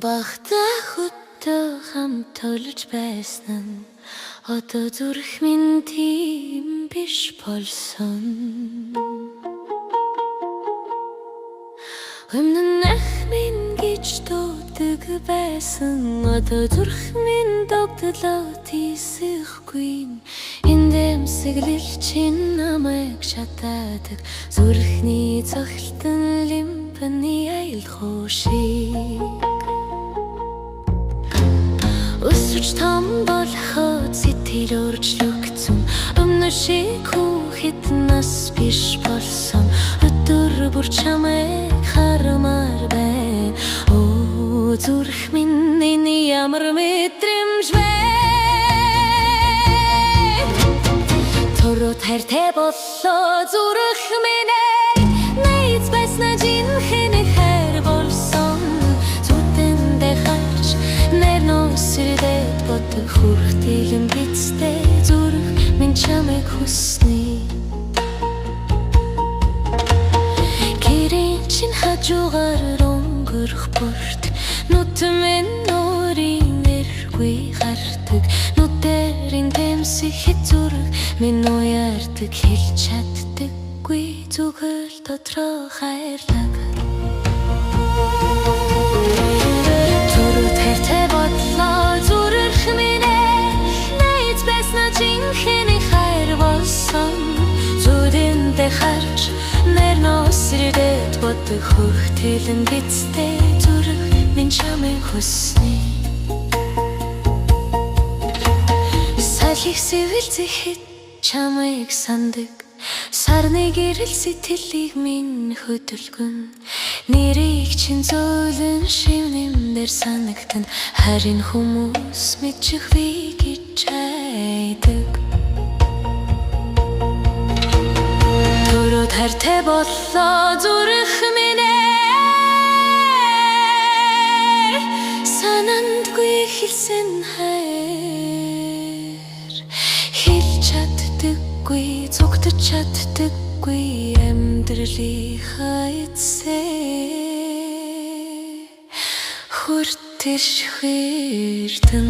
Багтаа хөтөө хамт төлж байсан нь одоо зүрх минь тийм биш болсон. Өмнөх минь гэж дуудаг байсан одоо зүрх минь догтлоо тийсэхгүй. Эндэмсэглэл чинь намайг шатаадаг зүрхний цогтолтон лимпаны айлхуу шиг. Өсвч том болоход сэтгэл өөрчлөгдсөн өмнө шиг хүүхэд нас биш болсон өдөр бүр чамайг харамаар байна. Оо зүрх минь энэ ямар мэдрэмж вэ? Төрөд хайртай боллоо зүрх минь найз байснаа жинхэнэ хайр болсон. Зүтэндээ харж нэрносрэдэд бодох хүртэл бицтэй зүрх минь чамайг хүснэ. Гэрийн чин хажуугаар өнгөрөх бүрт нүд минь өөрийн нэргүй гардаг. Нүдэрийн тэмсэхэд зүрх минь уярдаг хэлж чаддаггүй зүгээр дотроо хайрлаг. Төрөд хайртай бодлоо зүрх минь найз байснаа жинхэнэ хайр болсон. Зүдэндээ харж нэрносрэдэд бодох хүртэл бицтэй зүрх минь чамайг хүснэ. Салхи сэвэлцэхэд чамайг сандаг сарны гэрэл сэтгэлийг минь хөдөлгөн. Нэрийг чин зөөлөн шивнэмдэр санагтана харин хүмүүс мэдчихвээ гэж айдаг. Төрөд хайртай боллоо зүрх минь санандгүй хэлсэн хайр хэлж чаддаггүй зүгтж чаддаггүй амьдралынхаа эцсээ хүртэл ширтэн.